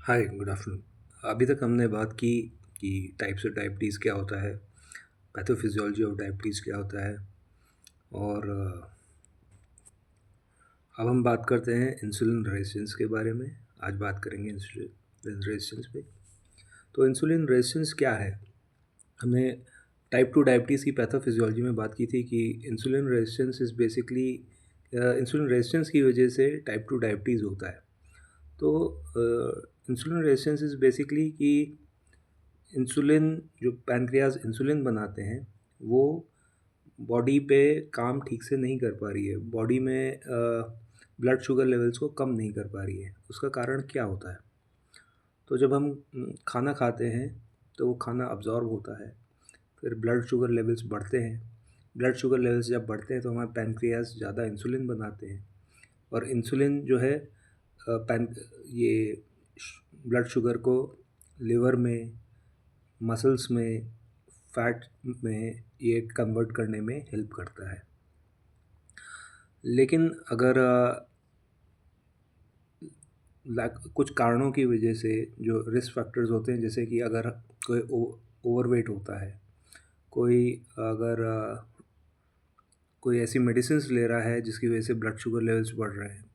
हाय, good afternoon. अभी तक हमने बात की कि टाइप्स ऑफ डायबिटीज़ क्या होता है, पैथोफिजियोलॉजी ऑफ डायबिटीज़ क्या होता है और अब हम बात करते हैं इंसुलिन रेजिस्टेंस के बारे में। आज बात करेंगे इंसुलिन रेजिस्टेंस पे। तो इंसुलिन रेजिस्टेंस क्या है? हमने टाइप 2 डायबिटीज़ की पैथोफिजियोलॉजी में बात की थी कि insulin resistance is basically insulin resistance की वजह से टाइप 2 डायबिटीज़ होता है। तो इंसुलिन रेजिस्टेंस इज़ बेसिकली कि इंसुलिन जो पैनक्रियाज़ इंसुलिन बनाते हैं, वो बॉडी पे काम ठीक से नहीं कर पा रही है। बॉडी में ब्लड शुगर लेवल्स को कम नहीं कर पा रही है। उसका कारण क्या होता है? तो जब हम खाना खाते हैं, तो वो खाना अब्ज़ॉर्ब होता है, फिर ब्लड शुगर लेवल्स बढ़ते हैं। ब्लड शुगर लेवल्स जब बढ़ते हैं, तो हमारे पैनक्रियाज़ ज़्यादा इंसुलिन बनाते हैं और इंसुलिन जो है पैन ये ब्लड शुगर को लिवर में, मसल्स में, फैट में ये कन्वर्ट करने में हेल्प करता है। लेकिन अगर कुछ कारणों की वजह से जो रिस्क फैक्टर्स होते हैं, जैसे कि अगर कोई ओवरवेट होता है, कोई अगर कोई ऐसी मेडिसिन्स ले रहा है जिसकी वजह से ब्लड शुगर लेवल्स बढ़ रहे हैं,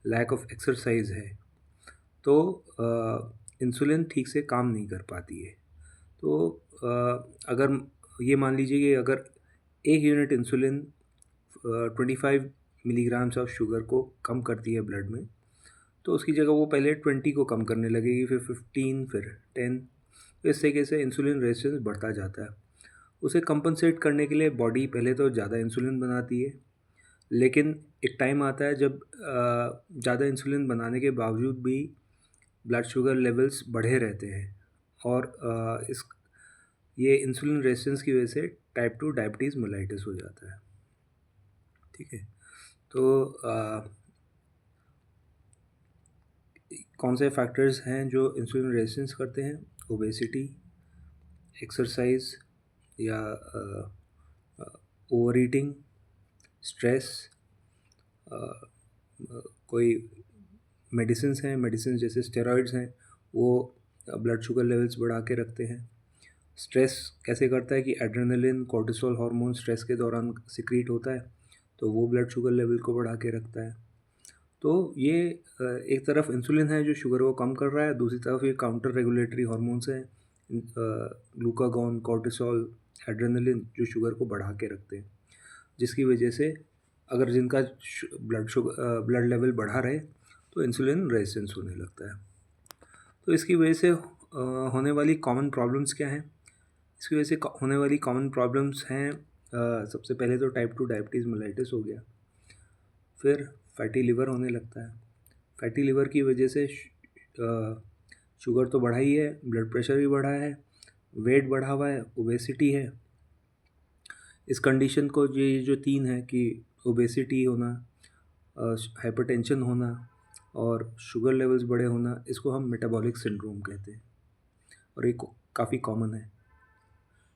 लैक ऑफ एक्सरसाइज है, तो इंसुलिन ठीक से काम नहीं कर पाती है। तो अगर ये मान लीजिए कि अगर 1 unit insulin 25 milligrams of sugar को कम करती है ब्लड में, तो उसकी जगह वो पहले 20 को कम करने लगेगी, फिर 15, फिर 10। तो इस तरीके से इंसुलिन रेजिस्टेंस बढ़ता जाता है। उसे कंपनसेट करने के लिए बॉडी पहले तो ज़्यादा इंसुलिन बनाती है, लेकिन एक टाइम आता है जब ज़्यादा इंसुलिन बनाने के बावजूद भी ब्लड शुगर लेवल्स बढ़े रहते हैं और इस ये इंसुलिन रेजिस्टेंस की वजह से टाइप 2 डायबिटीज़ मेलाइटिस हो जाता है। ठीक है। तो कौन से फैक्टर्स हैं जो इंसुलिन रेजिस्टेंस करते हैं? ओबेसिटी, एक्सरसाइज या ओवर ईटिंग, स्ट्रेस, कोई मेडिसिन्स हैं, मेडिसिन जैसे स्टेरॉइड्स हैं, वो ब्लड शुगर लेवल्स बढ़ा के रखते हैं। स्ट्रेस कैसे करता है कि एड्रेनलिन, कोर्टिसोल हार्मोन स्ट्रेस के दौरान सिक्रीट होता है, तो वो ब्लड शुगर लेवल को बढ़ा के रखता है। तो ये एक तरफ इंसुलिन है जो शुगर को कम कर रहा है, दूसरी तरफ ये काउंटर रेगुलेटरी हार्मोन्स हैं, ग्लूकागॉन, कोर्टिसोल, एड्रेनलिन, जो शुगर को बढ़ा के रखते हैं, जिसकी वजह से अगर जिनका ब्लड लेवल बढ़ा रहे तो इंसुलिन रेजिस्टेंस होने लगता है। तो इसकी वजह से होने वाली कॉमन प्रॉब्लम्स क्या हैं? इसकी वजह से होने वाली कॉमन प्रॉब्लम्स हैं, सबसे पहले तो टाइप 2 डायबिटीज़ मेलाइटिस हो गया, फिर फैटी लिवर होने लगता है। फैटी लिवर की वजह से शुगर तो बढ़ा ही है, ब्लड प्रेशर भी बढ़ा है, वेट बढ़ा हुआ है, ओबेसिटी है। इस कंडीशन को ये जो तीन है कि ओबेसिटी होना, हाइपरटेंशन होना और शुगर लेवल्स बड़े होना, इसको हम मेटाबॉलिक सिंड्रोम कहते हैं और ये काफ़ी कॉमन है।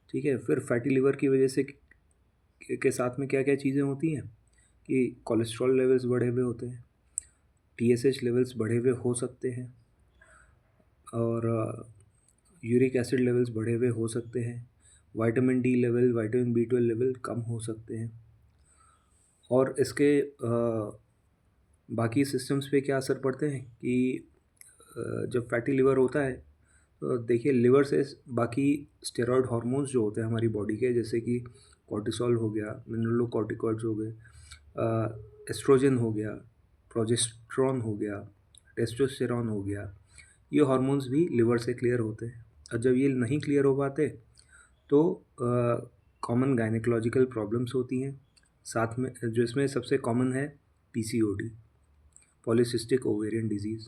ठीक है। फिर फैटी लिवर की वजह से के साथ में क्या क्या चीज़ें होती हैं कि कोलेस्ट्रॉल लेवल्स बढ़े हुए होते हैं, टीएसएच लेवल्स बढ़े हुए हो सकते हैं और यूरिक एसिड लेवल्स बढ़े हुए हो सकते हैं, vitamin D level, vitamin B 12 level कम हो सकते हैं। और इसके बाकी सिस्टम्स पे क्या असर पड़ते हैं कि जब फैटी लिवर होता है, तो देखिए लिवर से बाकी स्टेरॉयड हार्मोन्स जो होते हैं हमारी बॉडी के, जैसे कि कॉर्टिसोल हो गया, मिनरलोकॉर्टिकॉइड्स हो गए, एस्ट्रोजन हो गया, प्रोजेस्टेरॉन हो गया, टेस्टोस्टेरॉन हो गया, ये हार्मोन्स भी लिवर से क्लियर होते हैं। और जब ये नहीं क्लियर हो पाते तो कॉमन गायनेकोलॉजिकल प्रॉब्लम्स होती हैं, साथ में जो इसमें सबसे कॉमन है पीसीओडी, पॉलीसिस्टिक ओवेरियन डिजीज़।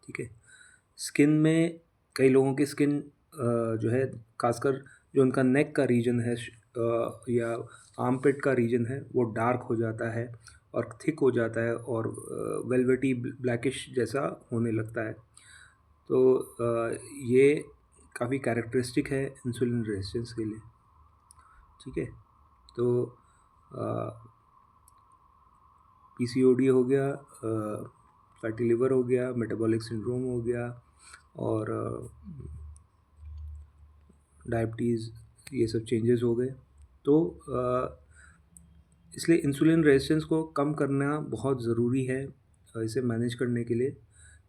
ठीक है। स्किन में कई लोगों की स्किन जो है, खासकर जो उनका नेक का रीजन है या आर्मपिट का रीजन है, वो डार्क हो जाता है और थिक हो जाता है और वेलवेटी ब्लैकिश जैसा होने लगता है। तो ये काफ़ी कैरेक्टरिस्टिक है इंसुलिन रेजिस्टेंस के लिए। ठीक है। तो पीसीओडी हो गया, फैटी लिवर हो गया, मेटाबॉलिक सिंड्रोम हो गया और डायबिटीज़, ये सब चेंजेस हो गए। तो इसलिए इंसुलिन रेजिस्टेंस को कम करना बहुत ज़रूरी है इसे मैनेज करने के लिए,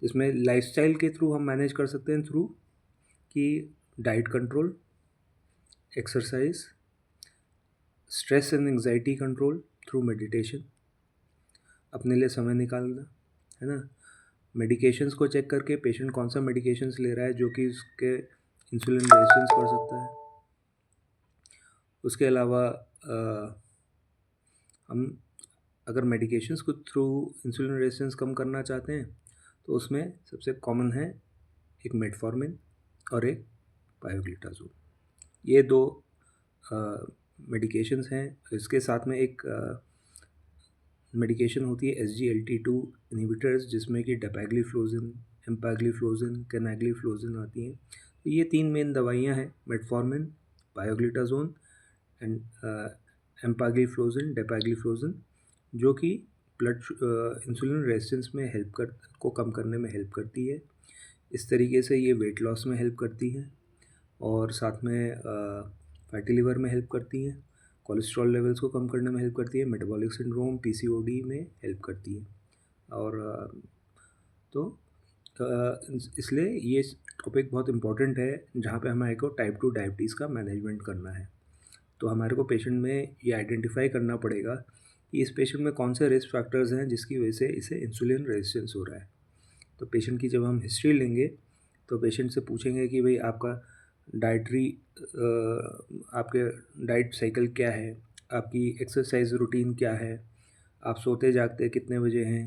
जिसमें लाइफस्टाइल के थ्रू हम मैनेज कर सकते हैं, थ्रू कि diet control, exercise, stress and anxiety control through meditation, अपने लिए समय निकालना, है ना। मेडिकेशंस को चेक करके पेशेंट कौन सा मेडिकेशंस ले रहा है जो कि उसके इंसुलिन रेजिस्टेंस कर सकता है। उसके अलावा हम अगर मेडिकेशंस को थ्रू इंसुलिन रेजिस्टेंस कम करना चाहते हैं तो उसमें सबसे कॉमन है एक मेटफॉर्मिन और एक पायोग्लिटाजोल। ये दो मेडिकेशंस हैं। इसके साथ में एक मेडिकेशन होती है SGLT2 इनहिबिटर्स, जिसमें कि डेपैग्लिफ्लोजिन, एम्पैग्लिफ्लोजिन, कैनाग्लिफ्लोजिन आती हैं। तो ये 3 मेन दवाइयाँ हैं, मेटफॉर्मिन, पायोग्लिटाजोल एंड एम्पैग्लिफ्लोजिन, डेपैग्लिफ्लोजिन, जो कि ब्लड इंसुलिन रेजिस्टेंस में को कम करने में हेल्प करती है। इस तरीके से ये वेट लॉस में हेल्प करती हैं और साथ में फैटी लिवर में हेल्प करती हैं, कोलेस्ट्रॉल लेवल्स को कम करने में हेल्प करती है, मेटाबॉलिक सिंड्रोम, PCOD में हेल्प करती है। और तो इसलिए ये टॉपिक बहुत इम्पॉर्टेंट है जहाँ पे हमारे को टाइप 2 डायबिटीज़ का मैनेजमेंट करना है। तो हमारे को पेशेंट में ये आइडेंटिफाई करना पड़ेगा कि इस पेशेंट में कौन से रिस्क फैक्टर्स हैं जिसकी वजह से इसे इंसुलिन रेजिस्टेंस हो रहा है। तो पेशेंट की जब हम हिस्ट्री लेंगे तो पेशेंट से पूछेंगे कि भाई आपका डाइटरी आपके डाइट साइकिल क्या है, आपकी एक्सरसाइज रूटीन क्या है, आप सोते जागते कितने बजे हैं,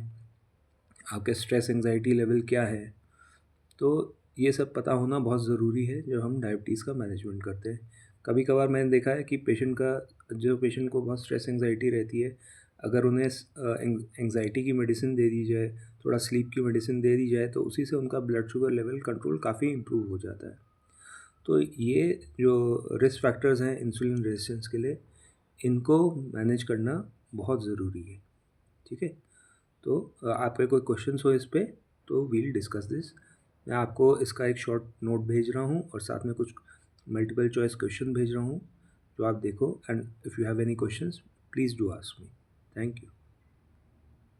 आपके स्ट्रेस एंजाइटी लेवल क्या है। तो ये सब पता होना बहुत ज़रूरी है जब हम डायबिटीज़ का मैनेजमेंट करते हैं। कभी कभार मैंने देखा है कि पेशेंट को बहुत स्ट्रेस एंजाइटी रहती है, अगर उन्हें एंजाइटी की मेडिसिन दे दी जाए, थोड़ा स्लीप की मेडिसिन दे दी जाए, तो उसी से उनका ब्लड शुगर लेवल कंट्रोल काफ़ी इम्प्रूव हो जाता है। तो ये जो रिस्क फैक्टर्स हैं इंसुलिन रेजिस्टेंस के लिए, इनको मैनेज करना बहुत ज़रूरी है। ठीक है, तो आपके कोई क्वेश्चंस हो इस पे तो वील डिस्कस दिस। मैं आपको इसका एक शॉर्ट नोट भेज रहा हूँ और साथ में कुछ मल्टीपल चॉइस क्वेश्चन भेज रहा हूँ जो आप देखो, and if you have any questions please do ask me. Thank you.